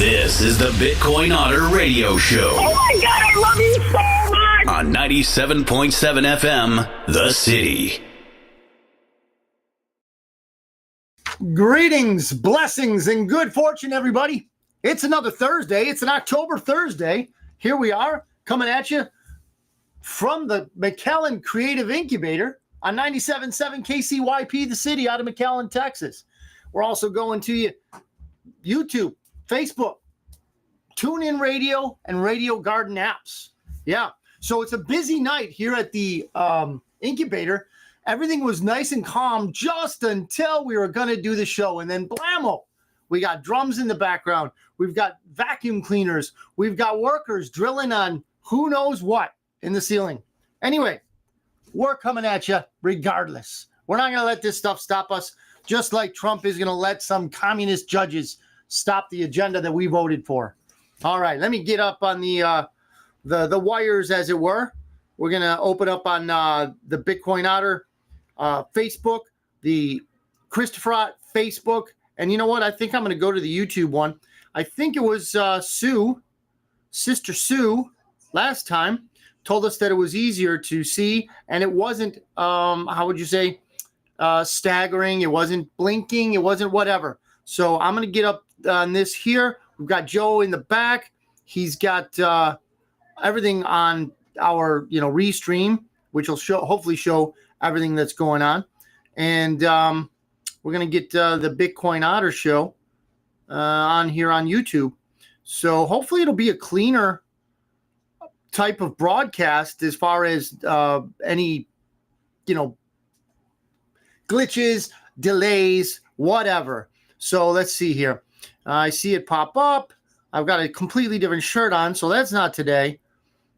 This is the Bitcoin Otter Radio Show. Oh my God, I love you so much! On 97.7 FM, The City. Greetings, blessings, and good fortune, everybody. It's another Thursday. It's an October Thursday. Here we are, coming at you from the McAllen Creative Incubator on 97.7 KCYP, The City, out of McAllen, Texas. We're also going to you YouTube, Facebook, TuneIn Radio, and Radio Garden apps. Yeah, so it's a busy night here at the incubator. Everything was nice and calm just until we were going to do the show. And then blammo, we got drums in the background. We've got vacuum cleaners. We've got workers drilling on who knows what in the ceiling. Anyway, we're coming at you regardless. We're not going to let this stuff stop us, just like Trump is going to let some communist judges stop the agenda that we voted for. All right, let me get up on the wires, as it were. We're going to open up on the Bitcoin Otter Facebook, the Christopher Ott Facebook. And you know what? I think I'm going to go to the YouTube one. I think it was Sister Sue, last time, told us that it was easier to see, and it wasn't, how would you say, staggering. It wasn't blinking. It wasn't whatever. So I'm going to get up on this here. We've got Joe in the back. He's got everything on our, restream, which will hopefully show everything that's going on. And we're going to get the Bitcoin Otter show on here on YouTube. So hopefully it'll be a cleaner type of broadcast as far as any, glitches, delays, whatever. So let's see here. I see it pop up. I've got a completely different shirt on, so that's not today.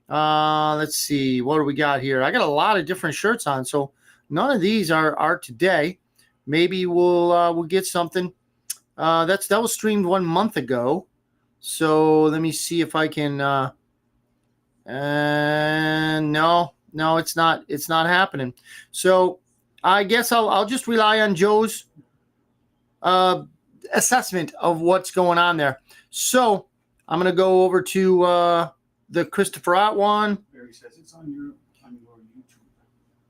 Let's see. What do we got here? I got a lot of different shirts on, so none of these are today. Maybe we'll get something. That was streamed 1 month ago. So let me see if I can. No, it's not. It's not happening. So I guess I'll just rely on Joe's assessment of what's going on there. So I'm going to go over to the Christopher Ott one. Barry says it's on your YouTube.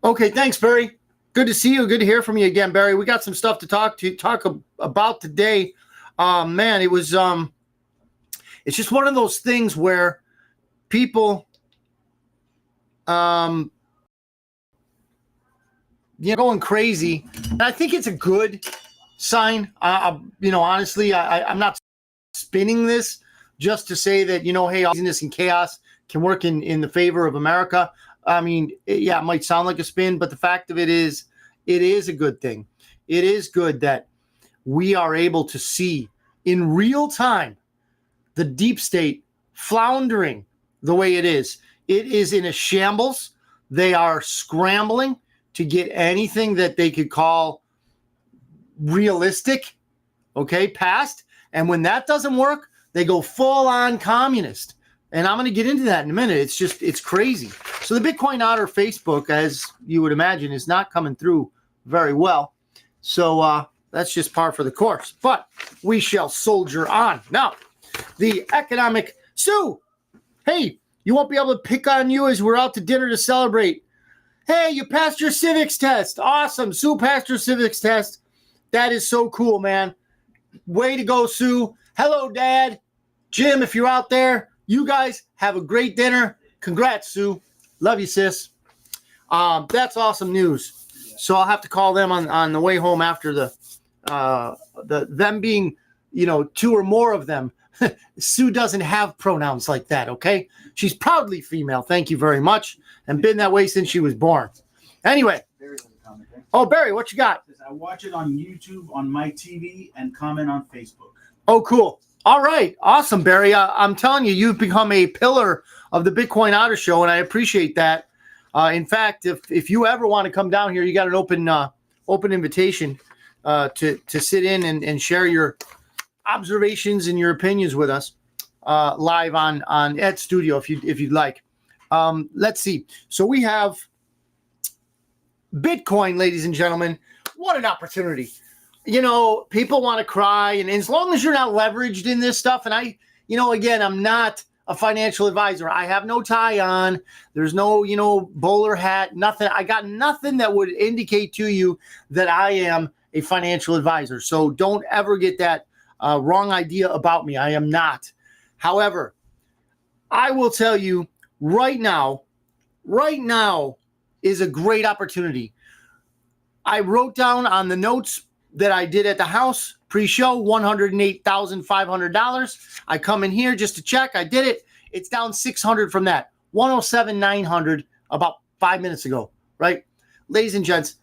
Okay, thanks, Barry. Good to see you. Good to hear from you again, Barry. We got some stuff to talk about today. Man, it was it's just one of those things where people going crazy. And I think it's a good sign. Honestly, I'm not spinning this just to say that, hey, craziness and chaos can work in the favor of America. I mean, it might sound like a spin, but the fact of it is a good thing. It is good that we are able to see in real time the deep state floundering the way it is. It is in a shambles. They are scrambling to get anything that they could call realistic, passed. And when that doesn't work, they go full on communist. And I'm going to get into that in a minute. It's crazy. So the Bitcoin Otter Facebook, as you would imagine, is not coming through very well. So that's just par for the course. But we shall soldier on. Now, the economic Sue, hey, you won't be able to pick on you as we're out to dinner to celebrate. Hey, you passed your civics test. Awesome. Sue passed her civics test. That is so cool, man. Way to go, Sue. Hello, Dad. Jim, if you're out there, you guys have a great dinner. Congrats, Sue. Love you, sis. That's awesome news. So I'll have to call them on the way home after them being, two or more of them. Sue doesn't have pronouns like that, okay? She's proudly female. Thank you very much. And been that way since she was born. Anyway. Oh, Barry, what you got? I watch it on YouTube, on my TV, and comment on Facebook. Oh, cool. All right. Awesome, Barry. I'm telling you, you've become a pillar of the Bitcoin Otter Show, and I appreciate that. In fact, if you ever want to come down here, you got an open invitation to sit in and share your observations and your opinions with us live on Ed Studio if you'd like. Let's see. So we have Bitcoin, ladies and gentlemen. What an opportunity. people want to cry, and as long as you're not leveraged in this stuff, and again, I'm not a financial advisor. I have no tie on. There's no, bowler hat, nothing. I got nothing that would indicate to you that I am a financial advisor. So don't ever get that wrong idea about me. I am not. However, I will tell you right now is a great opportunity. I wrote down on the notes that I did at the house pre-show, $108,500. I come in here just to check. I did it. It's down 600 from that. 107,900 about 5 minutes ago, right? Ladies and gents,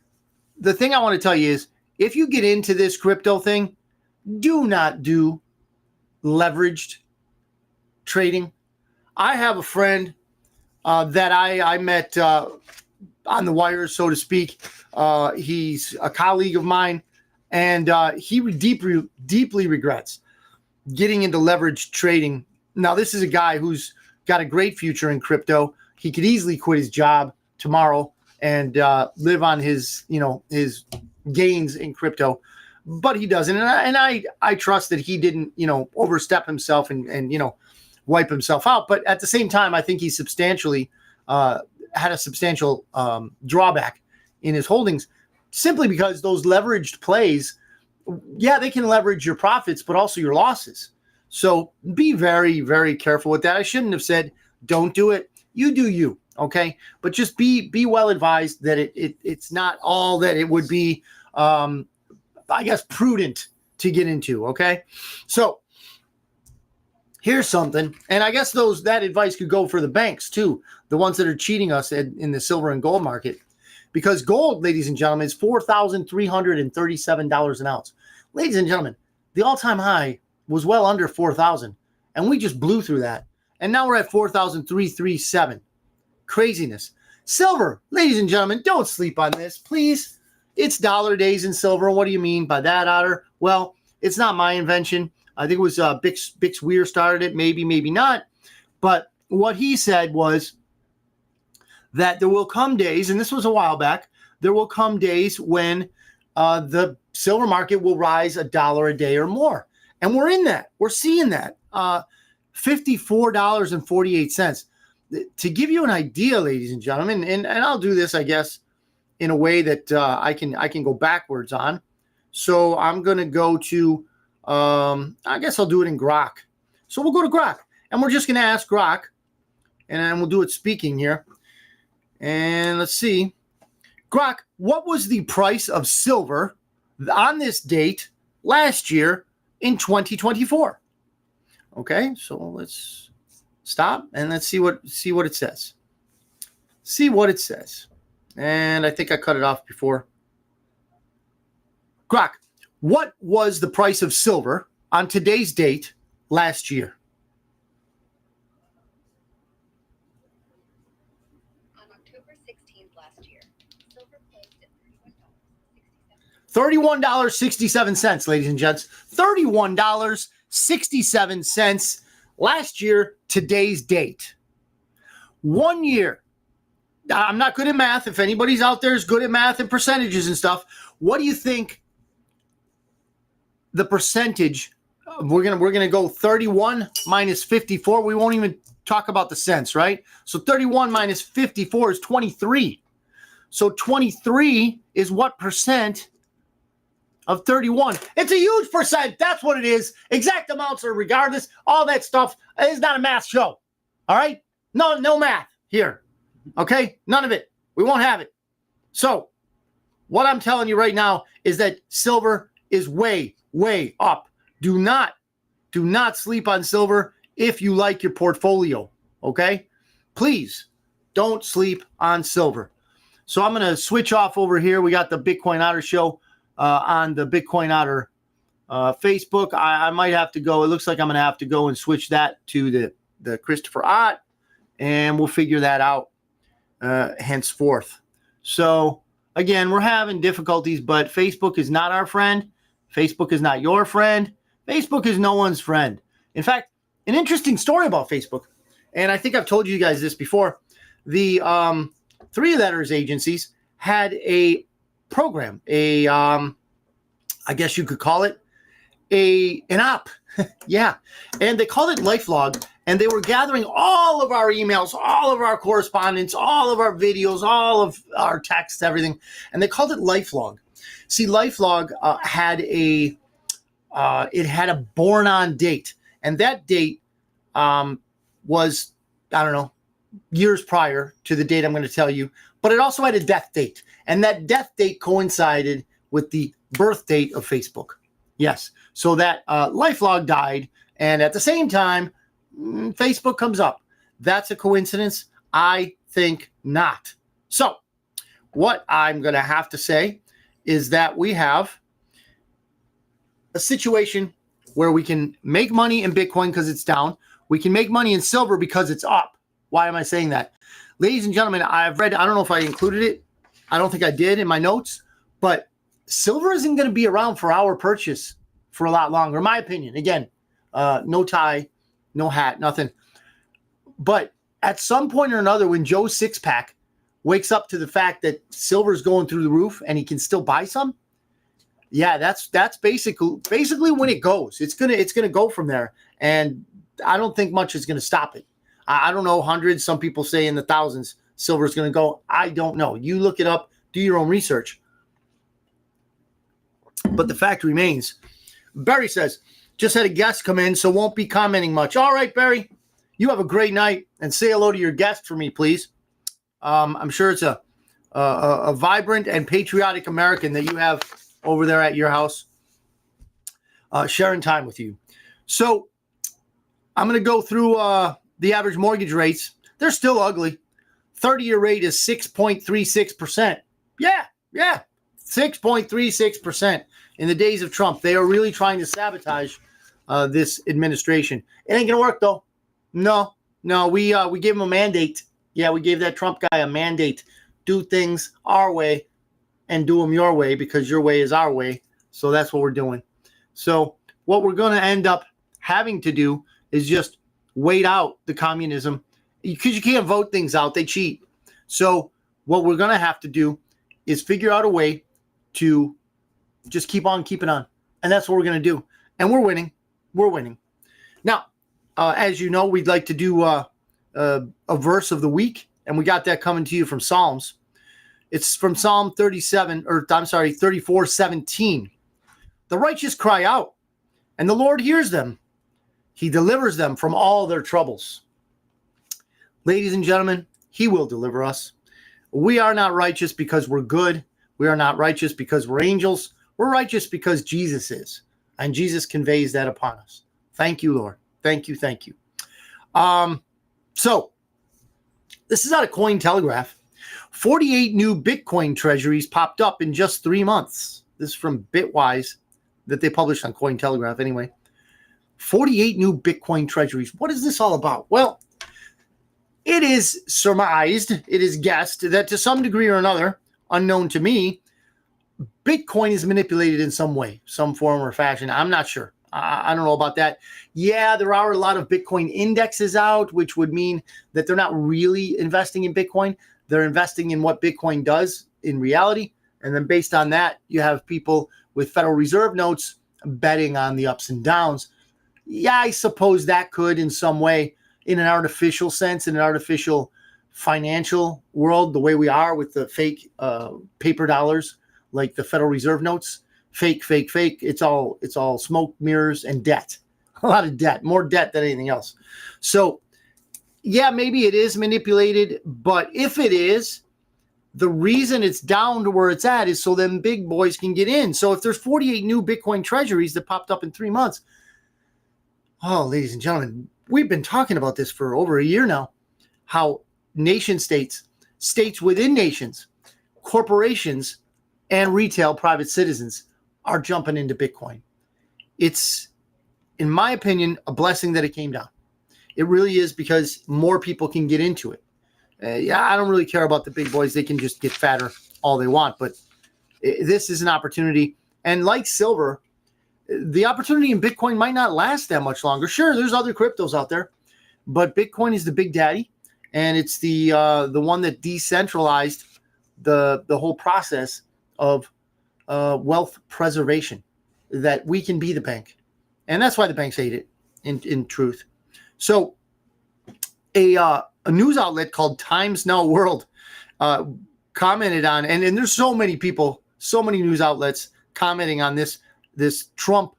the thing I want to tell you is if you get into this crypto thing, do not do leveraged trading. I have a friend that I met on the wire, so to speak. He's a colleague of mine, and he deeply regrets getting into leveraged trading. Now, this is a guy who's got a great future in crypto. He could easily quit his job tomorrow and live on his gains in crypto, but he doesn't. And I trust that he didn't, overstep himself and wipe himself out. But at the same time, I think he substantially had a substantial drawback in his holdings simply because those leveraged plays, they can leverage your profits, but also your losses. So be very, very careful with that. I shouldn't have said, don't do it. You do you. Okay. But just be well advised that it's not all that it would be, prudent to get into. Okay. So here's something. And I guess that advice could go for the banks too. The ones that are cheating us in the silver and gold market, because gold, ladies and gentlemen, is $4,337 an ounce. Ladies and gentlemen, the all-time high was well under 4,000, and we just blew through that. And now we're at 4,337. Craziness. Silver, ladies and gentlemen, don't sleep on this, please. It's dollar days in silver. What do you mean by that, Otter? Well, it's not my invention. I think it was Bix Weir started it, maybe not. But what he said was that there will come days, and this was a while back, there will come days when the silver market will rise $1 a day or more. And we're in that. We're seeing that. $54.48. To give you an idea, ladies and gentlemen, and I'll do this, I guess, in a way that I can go backwards on. So I'm going to go to, I guess I'll do it in Grok. So we'll go to Grok, and we're just going to ask Grok, and then we'll do it speaking here. And let's see. Grok, what was the price of silver on this date last year in 2024? Okay, so let's stop and let's see what it says. See what it says. And I think I cut it off before. Grok, what was the price of silver on today's date last year? On October 16th last year, silver closed at $31.67, ladies and gents. $31.67 last year, today's date. 1 year. I'm not good at math. If anybody's out there is good at math and percentages and stuff, what do you think the percentage? We're gonna go 31 minus 54. We won't even talk about the cents, right? So 31 minus 54 is 23. So 23 is what percent of 31? It's a huge percent. That's what it is. Exact amounts are regardless. All that stuff is not a math show. All right? No math here. Okay? None of it. We won't have it. So what I'm telling you right now is that silver is way, way up. Do not sleep on silver if you like your portfolio. Okay? Please don't sleep on silver. So I'm going to switch off over here. We got the Bitcoin Otter show on the Bitcoin Otter Facebook. I might have to go. It looks like I'm going to have to go and switch that to the Christopher Ott, and we'll figure that out henceforth. So again, we're having difficulties, but Facebook is not our friend. Facebook is not your friend. Facebook is no one's friend. In fact, an interesting story about Facebook, and I think I've told you guys this before. The Three Letters agencies had a program, a I guess you could call it an op. Yeah. And they called it LifeLog. And they were gathering all of our emails, all of our correspondence, all of our videos, all of our texts, everything. And they called it LifeLog. See, LifeLog had a born on date. And that date was, I don't know, years prior to the date I'm going to tell you. But it also had a death date. And that death date coincided with the birth date of Facebook. Yes. So that LifeLog died. And at the same time, Facebook comes up. That's a coincidence? I think not. So what I'm going to have to say is that we have a situation where we can make money in Bitcoin because it's down. We can make money in silver because it's up. Why am I saying that? Ladies and gentlemen, I've read, I don't know if I included it. I don't think I did in my notes, but silver isn't going to be around for our purchase for a lot longer, in my opinion. Again, no tie, no hat, nothing. But at some point or another, when Joe Sixpack wakes up to the fact that silver's going through the roof and he can still buy some, yeah, that's basically when it goes. It's gonna go from there, and I don't think much is gonna stop it. I don't know, hundreds. Some people say in the thousands. Silver's gonna go. I don't know. You look it up. Do your own research. But the fact remains. Barry says, just had a guest come in, so won't be commenting much. All right, Barry, you have a great night, and say hello to your guest for me, please. I'm sure it's a vibrant and patriotic American that you have over there at your house, sharing time with you. So I'm going to go through the average mortgage rates. They're still ugly. 30-year rate is 6.36%. Yeah, 6.36% in the days of Trump. They are really trying to sabotage this administration. It ain't gonna work though. No, we gave him a mandate. Yeah, we gave that Trump guy a mandate. Do things our way and do them your way because your way is our way. So that's what we're doing. So what we're going to end up having to do is just wait out the communism because you can't vote things out. They cheat. So what we're going to have to do is figure out a way to just keep on keeping on. And that's what we're going to do. And we're winning. We're winning. Now, as you know, we'd like to do a verse of the week. And we got that coming to you from Psalms. It's from Psalm 34:17. The righteous cry out, and the Lord hears them. He delivers them from all their troubles. Ladies and gentlemen, he will deliver us. We are not righteous because we're good. We are not righteous because we're angels. We're righteous because Jesus is. And Jesus conveys that upon us. Thank you, Lord. Thank you. So, this is out of Cointelegraph. 48 new Bitcoin treasuries popped up in just 3 months. This is from Bitwise that they published on Cointelegraph anyway. 48 new Bitcoin treasuries. What is this all about? Well, it is surmised, it is guessed that to some degree or another, unknown to me, Bitcoin is manipulated in some way, some form or fashion. I'm not sure. I don't know about that. Yeah, there are a lot of Bitcoin indexes out, which would mean that they're not really investing in Bitcoin. They're investing in what Bitcoin does in reality. And then based on that, you have people with Federal Reserve notes betting on the ups and downs. Yeah, I suppose that could in some way, in an artificial sense, in an artificial financial world, the way we are with the fake paper dollars, like the Federal Reserve notes, fake. It's all smoke, mirrors, and debt. A lot of debt, more debt than anything else. So, yeah, maybe it is manipulated, but if it is, the reason it's down to where it's at is so them big boys can get in. So if there's 48 new Bitcoin treasuries that popped up in 3 months, oh, ladies and gentlemen, we've been talking about this for over a year now, how nation states, states within nations, corporations, and retail private citizens are jumping into Bitcoin. It's, in my opinion, a blessing that it came down. It really is because more people can get into it. Yeah, I don't really care about the big boys. They can just get fatter all they want. But this is an opportunity. And like silver, the opportunity in Bitcoin might not last that much longer. Sure, there's other cryptos out there, but Bitcoin is the big daddy, and it's the one that decentralized the whole process of wealth preservation. that we can be the bank. And that's why the banks hate it, in truth. So a news outlet called Times Now World commented on, and there's so many people, so many news outlets commenting on this Trump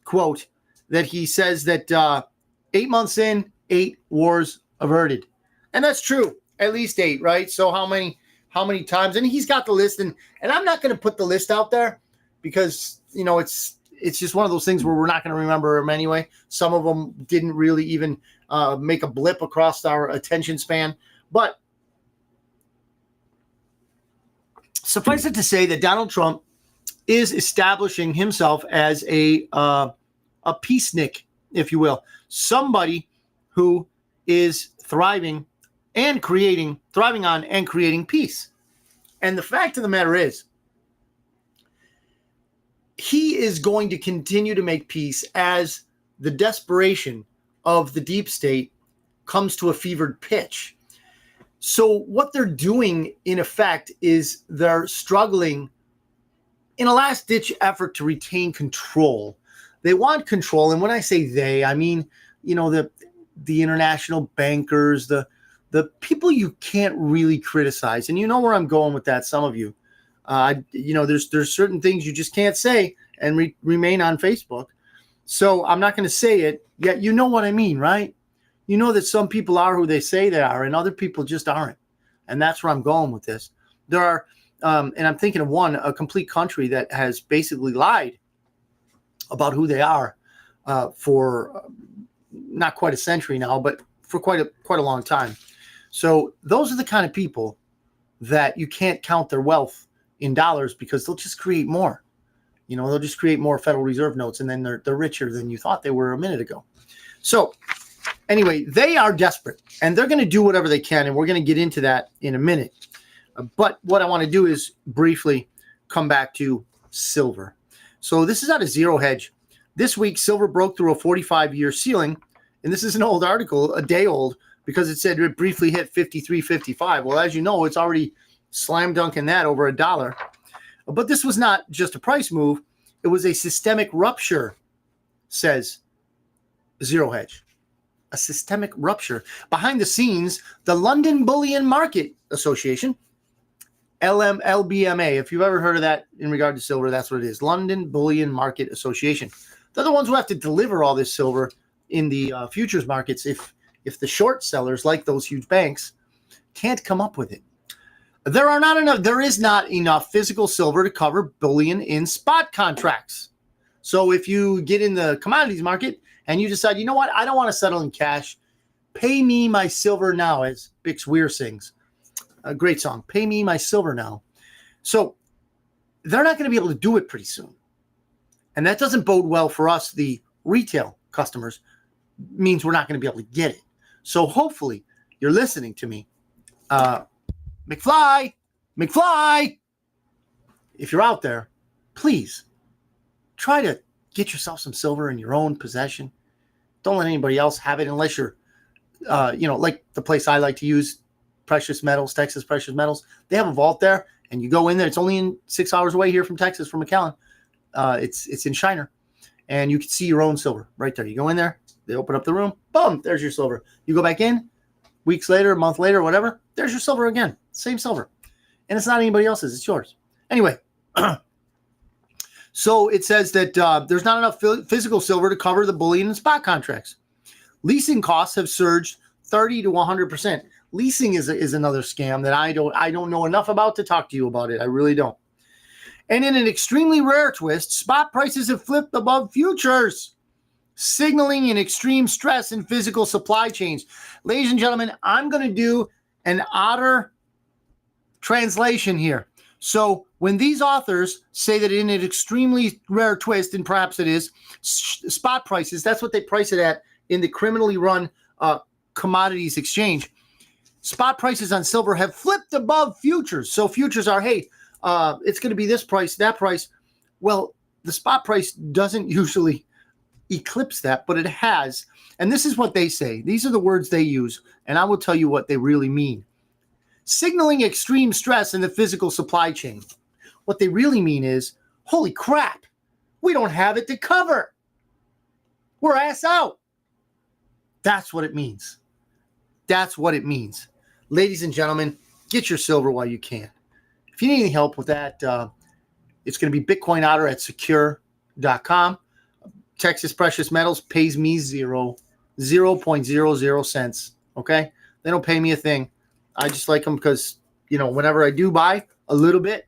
quote, that he says that 8 months in, 8 wars averted. And that's true. At least 8, right? So how many times? And he's got the list, and I'm not going to put the list out there because, it's just one of those things where we're not going to remember them anyway. Some of them didn't really even make a blip across our attention span. But suffice it to say that Donald Trump is establishing himself as a peacenik, if you will, somebody who is thriving on and creating peace. And the fact of the matter is, he is going to continue to make peace as the desperation of the deep state comes to a fevered pitch. So what they're doing, in effect, is they're struggling in a last-ditch effort to retain control. They want control, and when I say they, I mean, the international bankers, the people you can't really criticize, and you know where I'm going with that. Some of you, there's certain things you just can't say and remain on Facebook. So I'm not going to say it yet. You know what I mean, right? You know that some people are who they say they are, and other people just aren't, and that's where I'm going with this. There are, and I'm thinking of a complete country that has basically lied about who they are for not quite a century now, but for quite a long time. So those are the kind of people that you can't count their wealth in dollars because they'll just create more. They'll just create more Federal Reserve notes, and then they're richer than you thought they were a minute ago. So anyway, they are desperate, and they're going to do whatever they can, and we're going to get into that in a minute. But what I want to do is briefly come back to silver. So this is out of Zero Hedge. This week, silver broke through a 45-year ceiling, and this is an old article, a day old, because it said it briefly hit 53.55. Well, as you know, it's already slam dunking that over $1. But this was not just a price move. It was a systemic rupture, says Zero Hedge. A systemic rupture. Behind the scenes, the London Bullion Market Association, LBMA, if you've ever heard of that in regard to silver, that's what it is. London Bullion Market Association. They're the ones who have to deliver all this silver in the futures markets if the short sellers, like those huge banks, can't come up with it. There is not enough physical silver to cover bullion in spot contracts. So if you get in the commodities market and you decide, you know what, I don't want to settle in cash, pay me my silver now, as Bix Weir sings. A great song, Pay Me My Silver Now. So they're not going to be able to do it pretty soon. And that doesn't bode well for us, the retail customers. It means we're not going to be able to get it. So hopefully you're listening to me. McFly, if you're out there, please try to get yourself some silver in your own possession. Don't let anybody else have it unless you're, like the place I like to use, Precious Metals, Texas Precious Metals. They have a vault there, and you go in there. It's only in 6 hours away here from Texas, from McAllen. It's in Shiner, and you can see your own silver right there. You go in there, they open up the room, boom, there's your silver. You go back in, weeks later, a month later, whatever, there's your silver again. Same silver. And it's not anybody else's, it's yours. Anyway, so it says that there's not enough physical silver to cover the bullion and spot contracts. Leasing costs have surged 30 to 100%. Leasing is another scam that I don't know enough about to talk to you about it. I really don't. And in an extremely rare twist, spot prices have flipped above futures, signaling an extreme stress in physical supply chains. Ladies and gentlemen, I'm going to do an Otter translation here. So when these authors say that in an extremely rare twist, and perhaps it is, spot prices, that's what they price it at in the criminally run commodities exchange. Spot prices on silver have flipped above futures. So futures are, hey, it's going to be this price, that price. Well, the spot price doesn't usually eclipse that, but it has. And this is what they say. These are the words they use, and I will tell you what they really mean. Signaling extreme stress in the physical supply chain. What they really mean is, holy crap, We don't have it to cover. We're ass out. That's what it means. That's what it means. Ladies and gentlemen, get your silver while you can. If you need any help with that, it's going to be Bitcoin Otter at secure.com. Texas Precious Metals pays me 0.00 cents. Okay? They don't pay me a thing. I just like them because, whenever I do buy a little bit,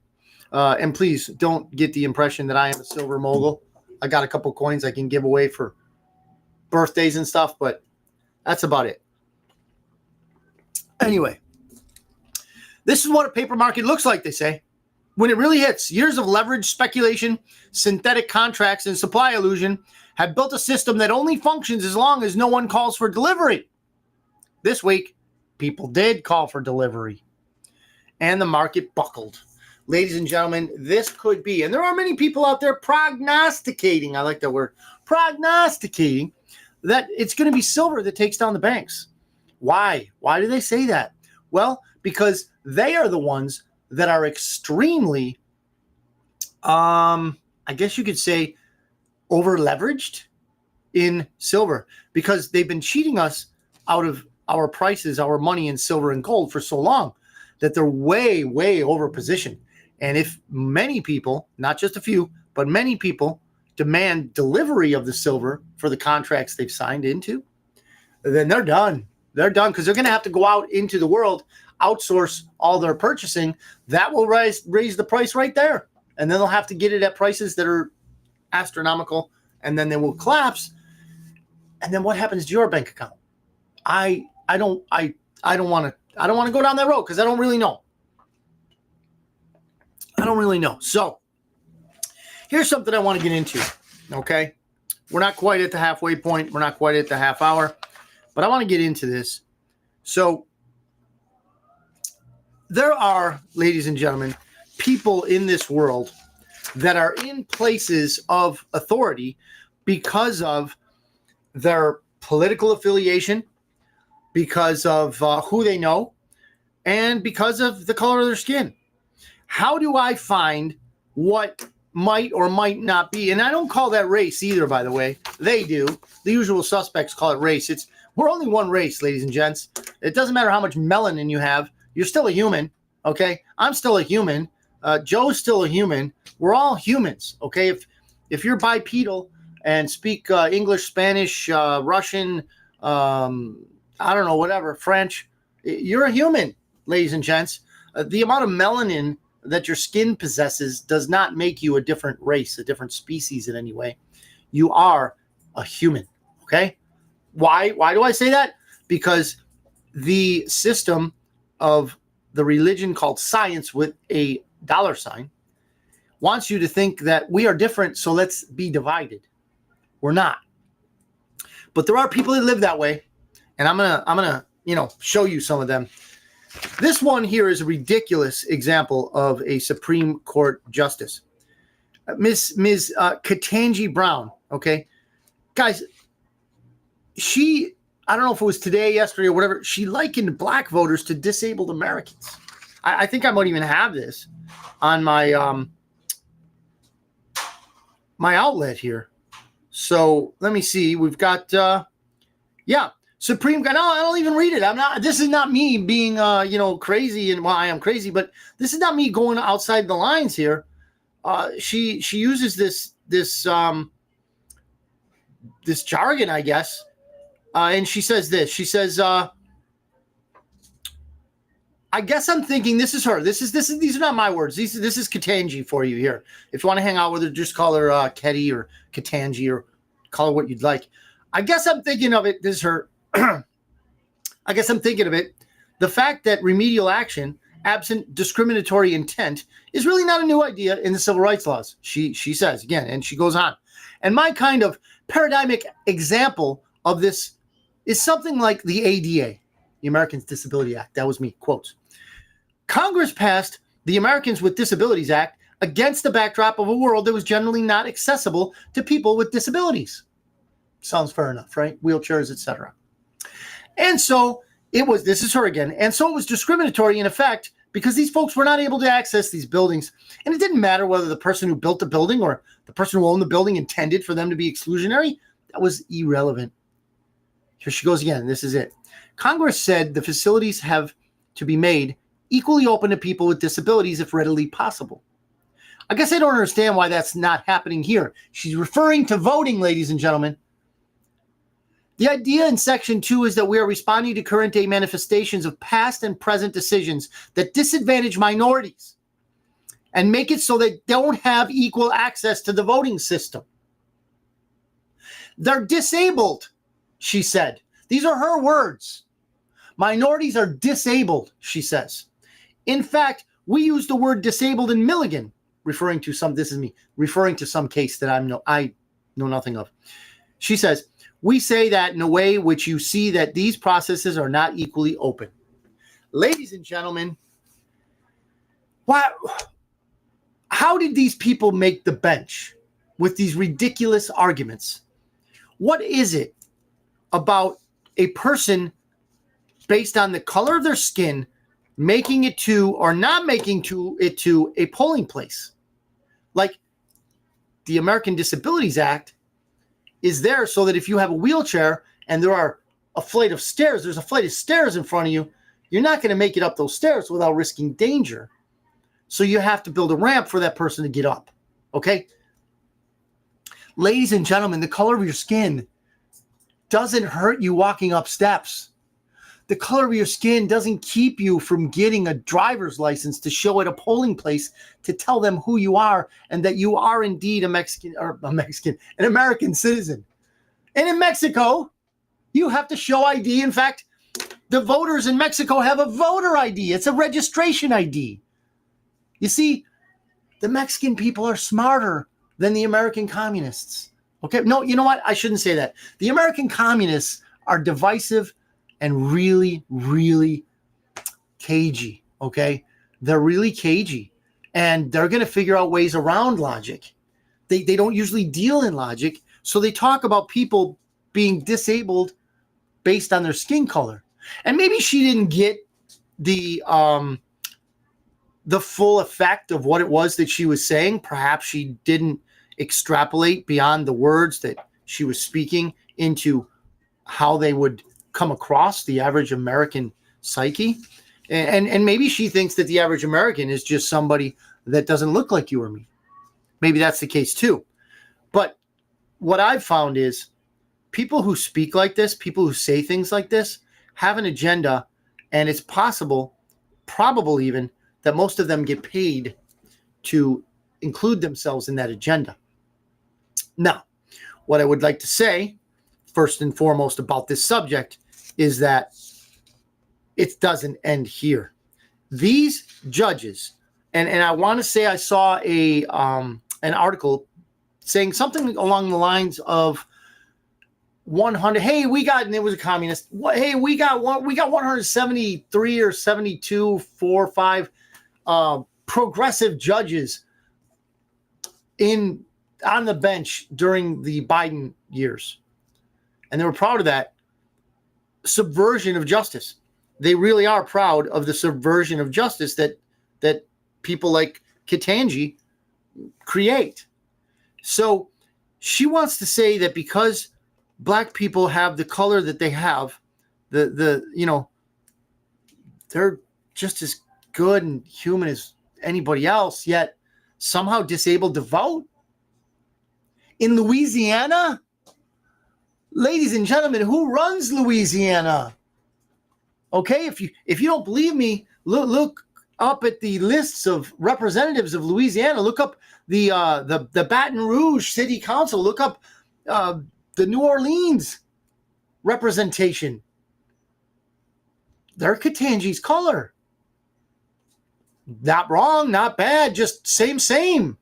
and please don't get the impression that I am a silver mogul. I got a couple coins I can give away for birthdays and stuff, but that's about it. Anyway, this is what a paper market looks like, they say. When it really hits, years of leverage, speculation, synthetic contracts, and supply illusion have built a system that only functions as long as no one calls for delivery. This week, people did call for delivery, and the market buckled. Ladies and gentlemen, this could be, and there are many people out there prognosticating, I like that word, prognosticating, that it's going to be silver that takes down the banks. Why? Why do they say that? Well, because they are the ones that are extremely, I guess you could say, over leveraged in silver, because they've been cheating us out of our prices, our money in silver and gold for so long that they're way, way over positioned. And if many people, not just a few, but many people demand delivery of the silver for the contracts they've signed into, then they're done. They're done because they're going to have to go out into the world, outsource all their purchasing. That will raise the price right there. And then they'll have to get it at prices that are astronomical, and then they will collapse. And then what happens to your bank account? I don't want to go down that road because I don't really know. So here's something I want to get into. Okay. We're not quite at the halfway point. We're not quite at the half hour, but I want to get into this. So there are, ladies and gentlemen, people in this world that are in places of authority because of their political affiliation, because of who they know, and because of the color of their skin. How do I find what might or might not be? And I don't call that race either, by the way. They do. The usual suspects call it race. We're only one race, ladies and gents. It doesn't matter how much melanin you have. You're still a human, okay? I'm still a human. Joe's still a human. We're all humans, okay? If you're bipedal and speak English, Spanish, Russian, I don't know, whatever, French, you're a human, ladies and gents. The amount of melanin that your skin possesses does not make you a different race, a different species in any way. You are a human, okay? Why do I say that? Because the system of the religion called science with a $sign wants you to think that we are different, so let's be divided. We're not. But there are people that live that way, and I'm gonna show you some of them. This one here is a ridiculous example of a Supreme Court justice, Ms. Ketanji Brown. Okay, guys, I don't know if it was today, yesterday, or whatever. She likened black voters to disabled Americans. I think I might even have this on my my outlet here. So let me see. We've got Supreme. No, I don't even read it. This is not me being crazy, and I am crazy, but this is not me going outside the lines here. She uses this jargon, I guess, and she says this. She says, I guess I'm thinking this is her. These are not my words. This is Ketanji for you here. If you want to hang out with her, just call her Ketty or Ketanji, or call her what you'd like. I guess I'm thinking of it. This is her. I guess I'm thinking of it. The fact that remedial action, absent discriminatory intent, is really not a new idea in the civil rights laws. She says again, and she goes on. And my kind of paradigmic example of this is something like the ADA, the Americans with Disabilities Act. That was me, quotes. Congress passed the Americans with Disabilities Act against the backdrop of a world that was generally not accessible to people with disabilities. Sounds fair enough, right? Wheelchairs, etc. And so this is her again. And so it was discriminatory in effect because these folks were not able to access these buildings. And it didn't matter whether the person who built the building or the person who owned the building intended for them to be exclusionary. That was irrelevant. Here she goes again. This is it. Congress said the facilities have to be made equally open to people with disabilities if readily possible. I guess I don't understand why that's not happening here. She's referring to voting, ladies and gentlemen. The idea in Section 2 is that we are responding to current day manifestations of past and present decisions that disadvantage minorities and make it so they don't have equal access to the voting system. They're disabled, she said. These are her words. Minorities are disabled, she says. In fact, we use the word disabled in Milligan, referring to some case that I know nothing of. She says, we say that in a way which you see that these processes are not equally open. Ladies and gentlemen, how did these people make the bench with these ridiculous arguments? What is it about a person based on the color of their skin making it to or not making it to a polling place? Like the American Disabilities Act is there so that if you have a wheelchair and there's a flight of stairs in front of you, you're not going to make it up those stairs without risking danger. So you have to build a ramp for that person to get up. Okay? Ladies and gentlemen, the color of your skin doesn't hurt you walking up steps. The color of your skin doesn't keep you from getting a driver's license to show at a polling place to tell them who you are and that you are indeed an American citizen. And in Mexico, you have to show ID. In fact, the voters in Mexico have a voter ID. It's a registration ID. You see, the Mexican people are smarter than the American communists. Okay, no, you know what? I shouldn't say that. The American communists are divisive and really, really cagey, okay? They're really cagey, and they're going to figure out ways around logic. They don't usually deal in logic, so they talk about people being disabled based on their skin color. And maybe she didn't get the full effect of what it was that she was saying. Perhaps she didn't extrapolate beyond the words that she was speaking into how they would come across the average American psyche. And maybe she thinks that the average American is just somebody that doesn't look like you or me. Maybe that's the case too. But what I've found is people who speak like this, people who say things like this, have an agenda, and it's possible, probable even, that most of them get paid to include themselves in that agenda. Now, what I would like to say, first and foremost about this subject, is that it doesn't end here. These judges, and I want to say I saw an article saying something along the lines of 100. Hey, we got, and it was a communist. Hey, we got 173 or 72, 4, 5 progressive judges on the bench during the Biden years, and they were proud of that subversion of justice. They really are proud of the subversion of justice that people like Ketanji create. So she wants to say that because black people have the color that they have, they're just as good and human as anybody else, yet somehow disabled to vote. In Louisiana, ladies and gentlemen, who runs Louisiana? Okay, if you don't believe me, look up at the lists of representatives of Louisiana. Look up the Baton Rouge City Council. Look up the New Orleans representation. They're Ketanji's color. Not wrong, not bad, just same.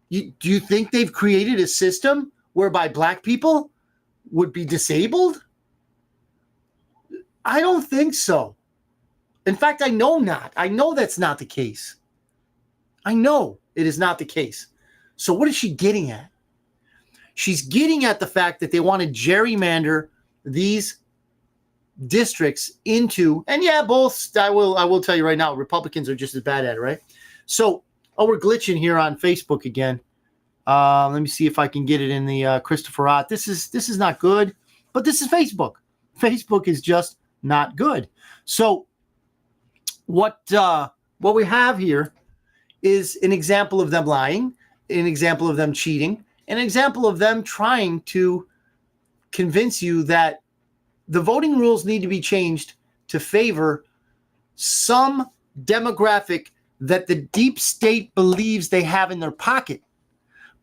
Do you think they've created a system whereby black people would be disabled? I don't think so. In fact, I know not. I know that's not the case. I know it is not the case. So what is she getting at? She's getting at the fact that they want to gerrymander these districts into, and yeah, both, I will tell you right now, Republicans are just as bad at it, right? So, we're glitching here on Facebook again. Let me see if I can get it in the Christopher Ott. This is not good, but this is Facebook. Facebook is just not good. So what we have here is an example of them lying, an example of them cheating, an example of them trying to convince you that the voting rules need to be changed to favor some demographic that the deep state believes they have in their pocket.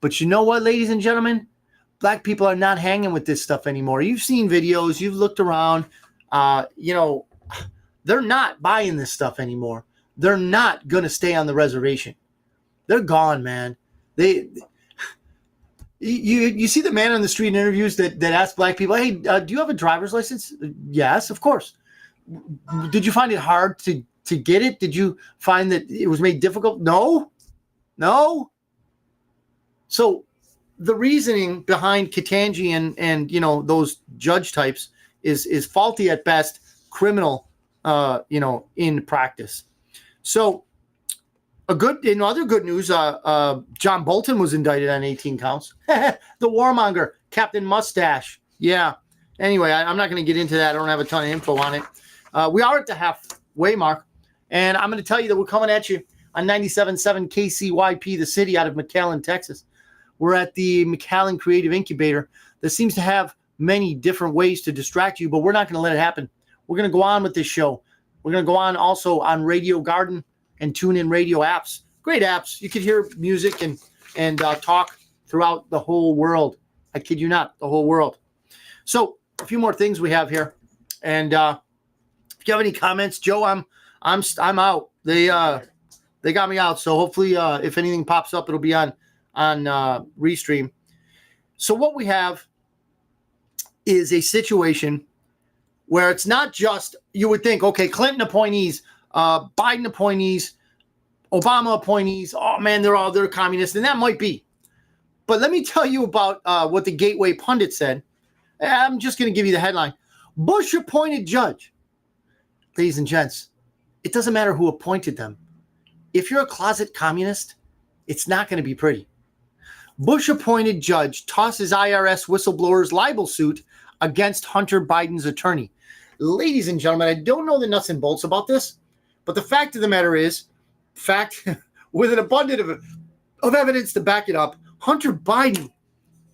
But you know what, ladies and gentlemen? Black people are not hanging with this stuff anymore. You've seen videos, you've looked around, they're not buying this stuff anymore. They're not going to stay on the reservation. They're gone, man. You see the man on the street in interviews that ask black people, hey, do you have a driver's license? Yes, of course. Did you find it hard to get it? Did you find that it was made difficult? No. So the reasoning behind Ketanji and those judge types is faulty at best, criminal in practice. So in other good news, John Bolton was indicted on 18 counts. The warmonger, Captain Mustache. Yeah. Anyway, I'm not going to get into that. I don't have a ton of info on it. We are at the halfway mark, and I'm going to tell you that we're coming at you on 97.7 KCYP, the city out of McAllen, Texas. We're at the McAllen Creative Incubator that seems to have many different ways to distract you, but we're not going to let it happen. We're going to go on with this show. We're going to go on also on Radio Garden and TuneIn Radio apps. Great apps. You could hear music and talk throughout the whole world. I kid you not, the whole world. So a few more things we have here. And if you have any comments, Joe, I'm out. They got me out. So hopefully if anything pops up, it'll be on Restream. So what we have is a situation where it's not just, you would think, okay, Clinton appointees, Biden appointees, Obama appointees, oh man, they're communists, and that might be. But let me tell you about what the Gateway pundit said. I'm just going to give you the headline. Bush appointed judge. Ladies and gents, it doesn't matter who appointed them. If you're a closet communist, it's not going to be pretty. Bush appointed judge tosses IRS whistleblower's libel suit against Hunter Biden's attorney. Ladies and gentlemen, I don't know the nuts and bolts about this, but the fact of the matter is, with an abundance of evidence to back it up, Hunter Biden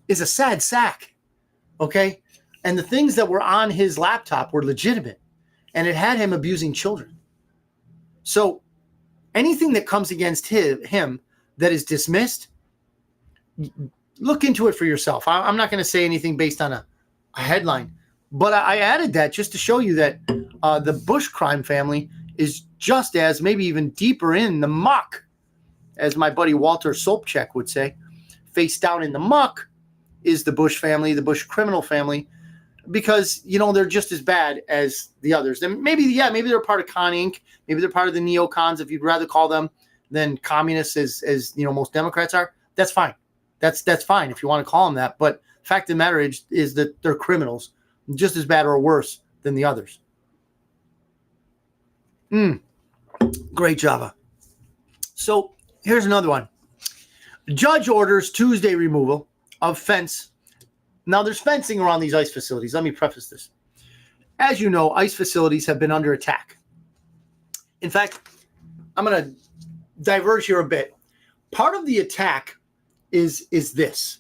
is a sad sack, okay? And the things that were on his laptop were legitimate, and it had him abusing children. So anything that comes against him that is dismissed, look into it for yourself. I'm not going to say anything based on a headline, but I added that just to show you that the Bush crime family is just as, maybe even deeper in the muck, as my buddy Walter Sobchak would say. Face down in the muck is the Bush family, the Bush criminal family, because, they're just as bad as the others. And maybe they're part of Con Inc. Maybe they're part of the neocons, if you'd rather call them, than communists as most Democrats are. That's fine. That's fine if you want to call them that. But fact of the matter is that they're criminals, just as bad or worse than the others. Great Java. So here's another one. Judge orders Tuesday removal of fence. Now there's fencing around these ICE facilities. Let me preface this. As you know, ICE facilities have been under attack. In fact, I'm going to diverge here a bit. Part of the attack is this.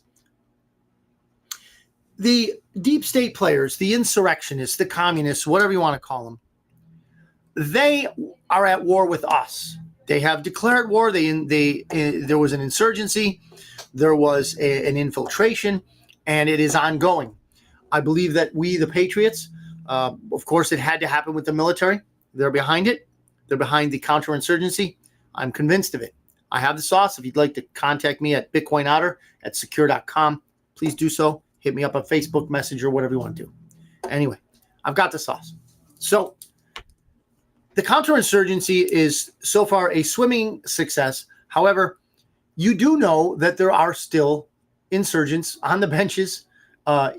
The deep state players, the insurrectionists, the communists, whatever you want to call them, they are at war with us. They have declared war. There was an insurgency. There was an infiltration, and it is ongoing. I believe that we, the patriots, of course, it had to happen with the military. They're behind it. They're behind the counterinsurgency. I'm convinced of it. I have the sauce. If you'd like to contact me at bitcoinotter@secure.com, please do so. Hit me up on Facebook, Messenger, whatever you want to do. Anyway, I've got the sauce. So the counterinsurgency is so far a swimming success. However, you do know that there are still insurgents on the benches,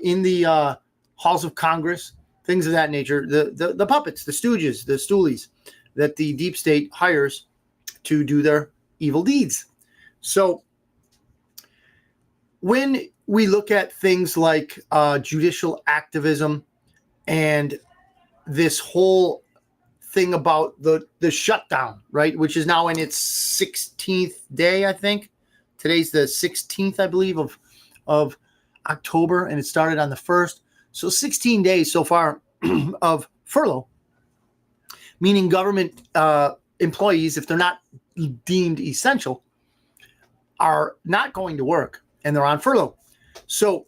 in the halls of Congress, things of that nature, the puppets, the stooges, the stoolies that the deep state hires to do their evil deeds. So when we look at things like judicial activism and this whole thing about the shutdown, right, which is now in its 16th day, I think. Today's the 16th, I believe, of October, and it started on the 1st. So 16 days so far of furlough, meaning government employees, if they're not deemed essential, are not going to work, and they're on furlough. So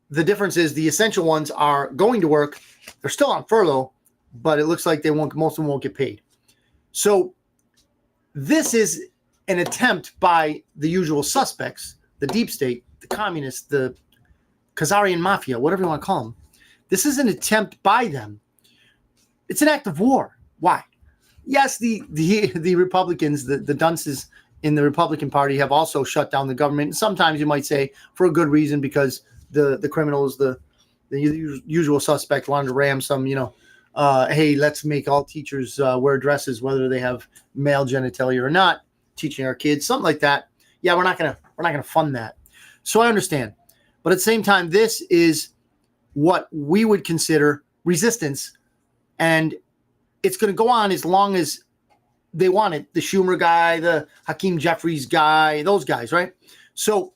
the difference is the essential ones are going to work. They're still on furlough, but it looks like most of them won't get paid. So this is an attempt by the usual suspects, the deep state, the communists, the Khazarian mafia, whatever you want to call them. This is an attempt by them. It's an act of war. Why? Yes, the Republicans, the dunces in the Republican Party have also shut down the government. Sometimes you might say for a good reason, because the criminals, the usual suspect wanted to ram some, hey, let's make all teachers wear dresses, whether they have male genitalia or not, teaching our kids, something like that. Yeah, we're not gonna fund that. So I understand, but at the same time, this is what we would consider resistance, and it's going to go on as long as they want it. The Schumer guy, the Hakeem Jeffries guy, those guys, right? So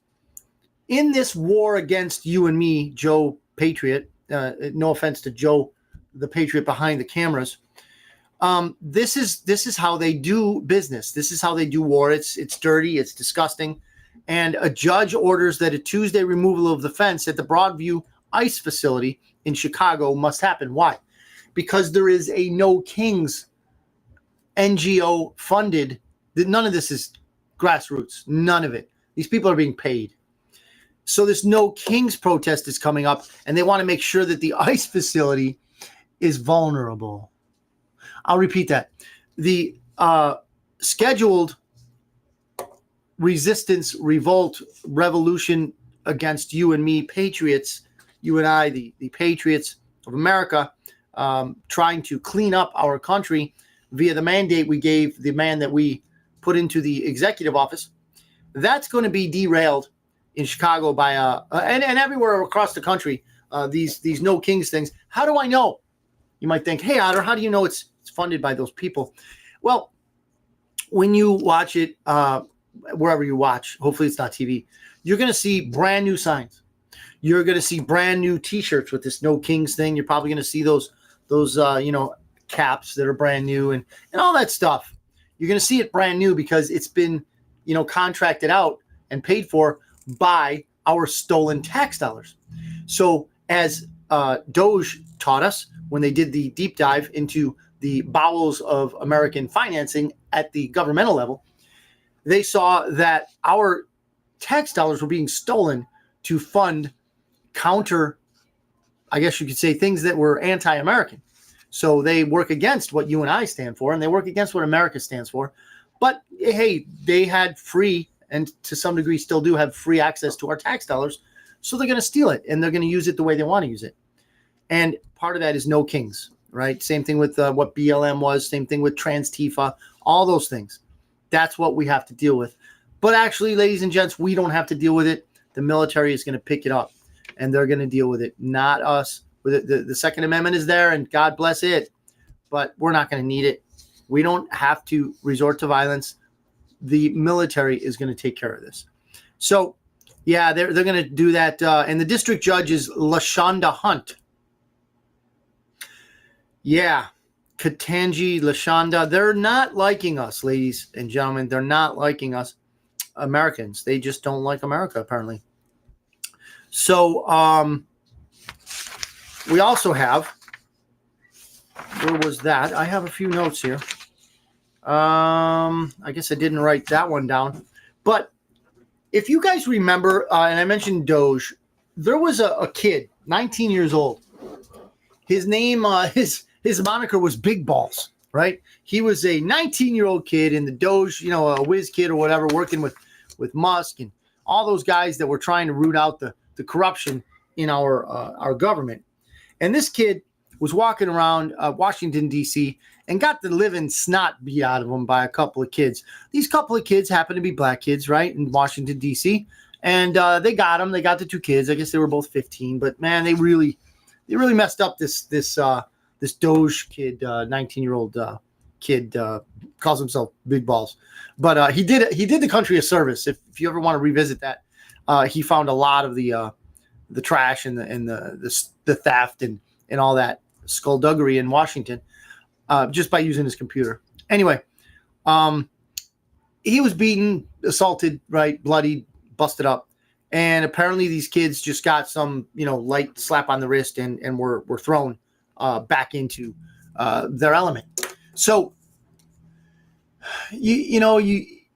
in this war against you and me, Joe Patriot, no offense to Joe, the Patriot behind the cameras, this is how they do business. This is how they do war. It's dirty. It's disgusting. And a judge orders that a Tuesday removal of the fence at the Broadview ICE facility in Chicago must happen. Why? Because there is a No Kings NGO funded. None of this is grassroots. None of it. These people are being paid. So this No Kings protest is coming up, and they want to make sure that the ICE facility is vulnerable. I'll repeat that. The scheduled resistance, revolt, revolution against you and me, patriots, you and I, the patriots of America, trying to clean up our country via the mandate we gave the man that we put into the executive office. That's going to be derailed in Chicago by and everywhere across the country. These No Kings things. How do I know? You might think, hey, Otter, how do you know it's funded by those people? Well, when you watch it, wherever you watch, hopefully it's not TV, you're going to see brand new signs. You're going to see brand new T-shirts with this No Kings thing. You're probably going to see those caps that are brand new and all that stuff. You're going to see it brand new because it's been, contracted out and paid for by our stolen tax dollars. So as Doge taught us when they did the deep dive into the bowels of American financing at the governmental level, they saw that our tax dollars were being stolen to fund counter, I guess you could say, things that were anti-American. So they work against what you and I stand for, and they work against what America stands for. But hey, they had free, and to some degree still do have free access to our tax dollars. So they're going to steal it, and they're going to use it the way they want to use it. And part of that is No Kings, right? Same thing with what BLM was, same thing with Trans-Tifa, all those things. That's what we have to deal with. But actually, ladies and gents, we don't have to deal with it. The military is going to pick it up, and they're going to deal with it, not us. The Second Amendment is there, and God bless it, but we're not going to need it. We don't have to resort to violence. The military is going to take care of this. So, yeah, they're going to do that. And the district judge is LaShonda Hunt. Yeah, Katanji, LaShonda. They're not liking us, ladies and gentlemen. They're not liking us, Americans. They just don't like America, apparently. So, we also have, where was that? I have a few notes here. I guess I didn't write that one down. But if you guys remember, and I mentioned Doge, there was a kid, 19 years old. His name, his moniker was Big Balls, right? He was a 19-year-old kid in the Doge, a whiz kid or whatever, working with Musk and all those guys that were trying to root out the corruption in our government. And this kid was walking around Washington, D.C., and got the living snot beat out of him by a couple of kids. These couple of kids happen to be black kids, right, in Washington, D.C., and they got him. They got the two kids. I guess they were both 15, but man, they really messed up this Doge kid, 19-year-old kid, calls himself Big Balls. But he did the country a service. If you ever want to revisit that, he found a lot of the trash and the theft and all that skullduggery in Washington just by using his computer. Anyway, he was beaten, assaulted, right, bloodied, busted up, and apparently these kids just got some light slap on the wrist and were thrown back into their element. So you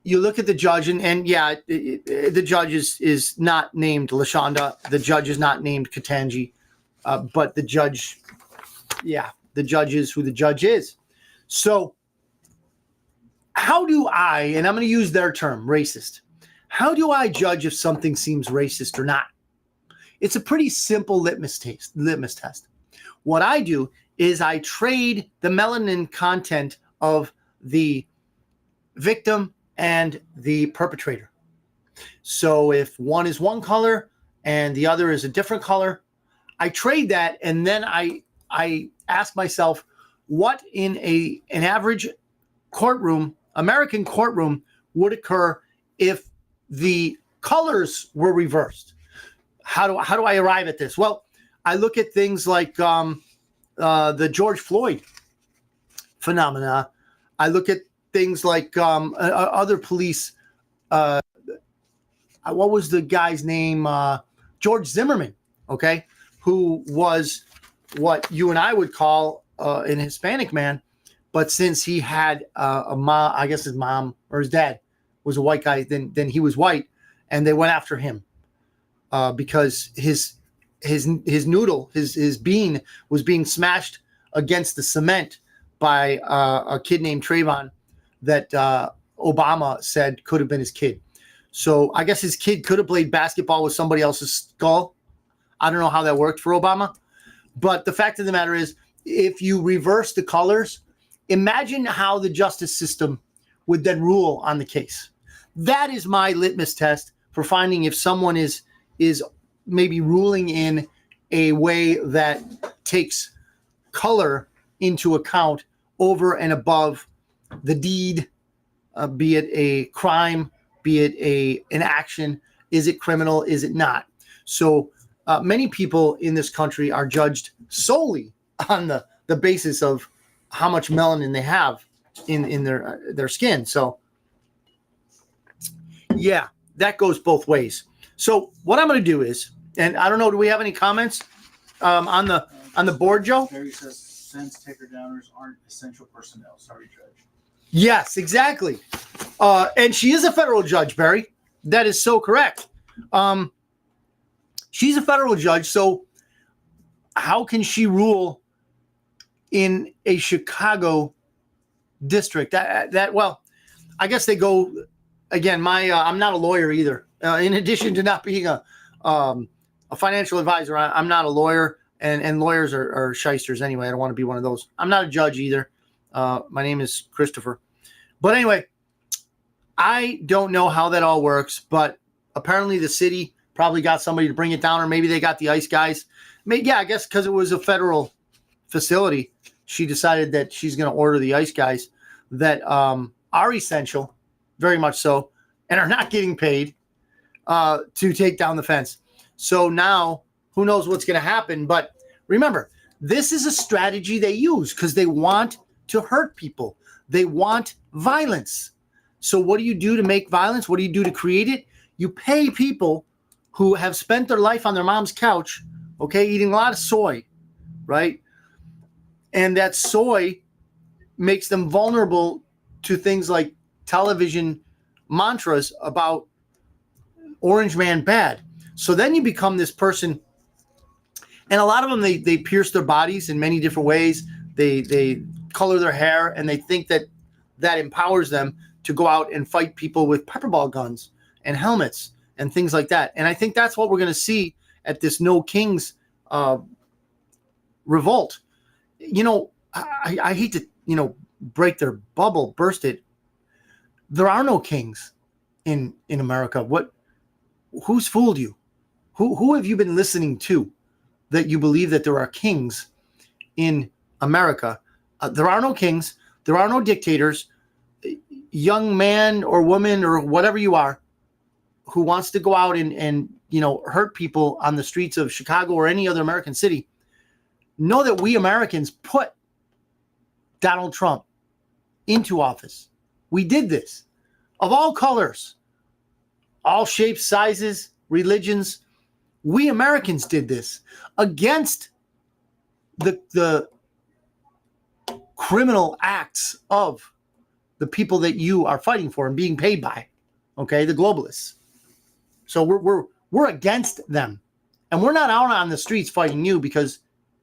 look at the judge and yeah, the judge is not named LaShonda. The judge is not named Katanji, but the judge is who the judge is. So how do I, and I'm going to use their term, racist, how do I judge if something seems racist or not? It's a pretty simple litmus test. What I do is I trade the melanin content of the victim and the perpetrator. So if one is one color and the other is a different color, I trade that, and then I ask myself, what in an average courtroom, American courtroom, would occur if the colors were reversed? How do I arrive at this? Well, I look at things like the George Floyd phenomena. I look at things like other police. What was the guy's name? George Zimmerman. Okay, who was what you and I would call an Hispanic man, but since he had a mom, I guess his mom or his dad was a white guy, then he was white, and they went after him because his noodle, his bean was being smashed against the cement by a kid named Trayvon that Obama said could have been his kid. So I guess his kid could have played basketball with somebody else's skull. I don't know how that worked for Obama. But the fact of the matter is, if you reverse the colors, imagine how the justice system would then rule on the case. That is my litmus test for finding if someone is maybe ruling in a way that takes color into account over and above the deed, be it a crime, be it an action. Is it criminal? Is it not? So many people in this country are judged solely on the basis of how much melanin they have in their skin. So yeah, that goes both ways. So what I'm going to do is, and I don't know, do we have any comments on the board, Joe? Barry says, since taker downers aren't essential personnel. Sorry, Judge. Yes, exactly. And she is a federal judge, Barry. That is so correct. She's a federal judge, so how can she rule in a Chicago district? Well, I guess they go again. I'm not a lawyer either. In addition to not being a financial advisor, I'm not a lawyer, and lawyers are shysters anyway. I don't want to be one of those. I'm not a judge either. My name is Christopher. But anyway, I don't know how that all works, but apparently the city probably got somebody to bring it down, or maybe they got the ICE guys. I guess because it was a federal facility, she decided that she's going to order the ICE guys that are essential, very much so, and are not getting paid to take down the fence. So now, who knows what's going to happen? But remember, this is a strategy they use because they want to hurt people. They want violence. So what do you do to make violence? What do you do to create it? You pay people who have spent their life on their mom's couch, okay, eating a lot of soy, right? And that soy makes them vulnerable to things like television mantras about Orange Man bad. So then you become this person, and a lot of them, they pierce their bodies in many different ways. They color their hair, and they think that empowers them to go out and fight people with pepperball guns and helmets and things like that. And I think that's what we're going to see at this No Kings revolt, I hate to, break their bubble, burst it. There are no kings in America. Who's fooled you? Who have you been listening to that you believe that there are kings in America? There are no kings. There are no dictators. Young man or woman or whatever you are who wants to go out and hurt people on the streets of Chicago or any other American city, know that we Americans put Donald Trump into office. We did this. Of all colors, all shapes, sizes, religions, we Americans did this against the criminal acts of the people that you are fighting for and being paid by, okay, the globalists. So we're against them. And we're not out on the streets fighting you because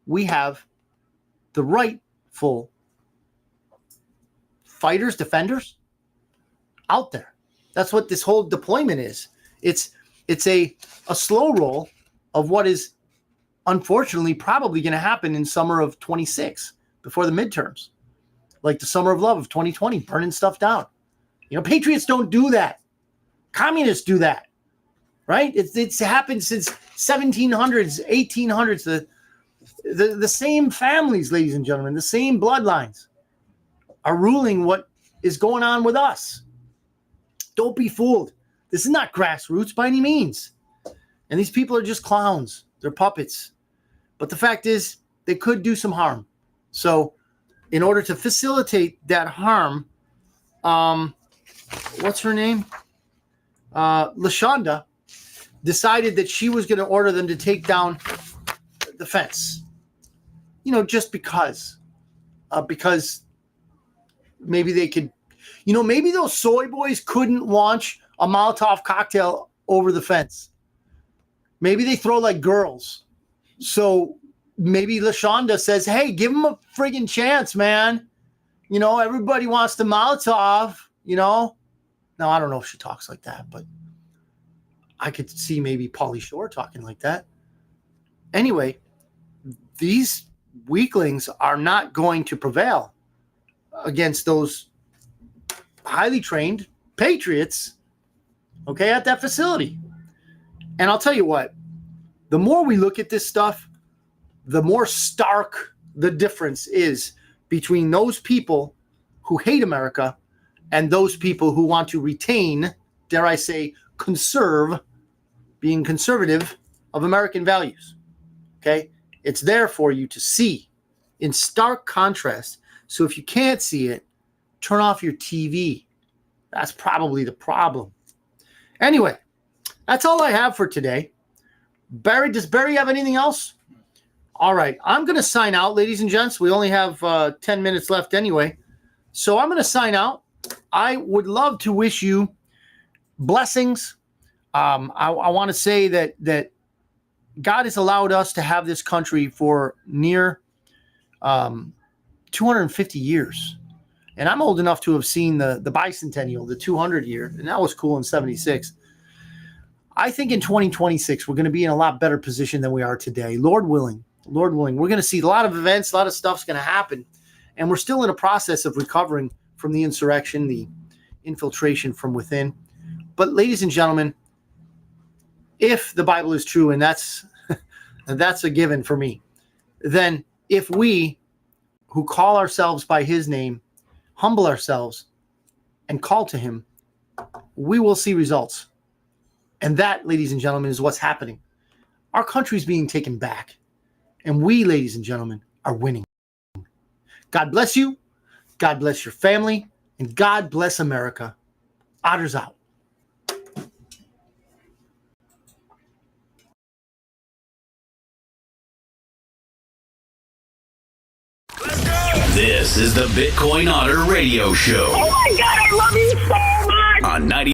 we have the rightful fighters, defenders out there. That's what this whole deployment is. It's a slow roll of what is unfortunately probably going to happen in summer of 26 before the midterms, like the summer of love of 2020, burning stuff down. Patriots don't do that. Communists do that, right? It's happened since 1700s, 1800s. The same families, ladies and gentlemen, the same bloodlines are ruling what is going on with us. Don't be fooled. This is not grassroots by any means. And these people are just clowns. They're puppets. But the fact is, they could do some harm. So in order to facilitate that harm, what's her name? LaShonda decided that she was going to order them to take down the fence. Just because maybe they could, maybe those soy boys couldn't launch a Molotov cocktail over the fence. Maybe they throw like girls. So maybe LaShonda says, hey, give them a friggin' chance, man. Everybody wants the Molotov, Now, I don't know if she talks like that, but I could see maybe Pauly Shore talking like that. Anyway, these weaklings are not going to prevail against those highly trained patriots, okay, at that facility. And I'll tell you what, the more we look at this stuff, the more stark the difference is between those people who hate America and those people who want to retain, dare I say, conserve, being conservative of American values. Okay? It's there for you to see in stark contrast. So if you can't see it, turn off your TV. That's probably the problem. Anyway, that's all I have for today. Barry, does Barry have anything else? All right. I'm going to sign out, ladies and gents. We only have 10 minutes left anyway. So I'm going to sign out. I would love to wish you blessings. I want to say that God has allowed us to have this country for near 250 years. And I'm old enough to have seen the bicentennial, the 200 year, and that was cool in 76. I think in 2026, we're going to be in a lot better position than we are today. Lord willing, we're going to see a lot of events, a lot of stuff's going to happen. And we're still in a process of recovering from the insurrection, the infiltration from within. But ladies and gentlemen, if the Bible is true, and that's a given for me, then if we who call ourselves by his name, humble ourselves and call to him, we will see results. And that, ladies and gentlemen, is what's happening. Our country is being taken back. And we, ladies and gentlemen, are winning. God bless you. God bless your family. And God bless America. Otter's out. This is the Bitcoin Otter Radio Show Oh my God, I love you so much. on 90.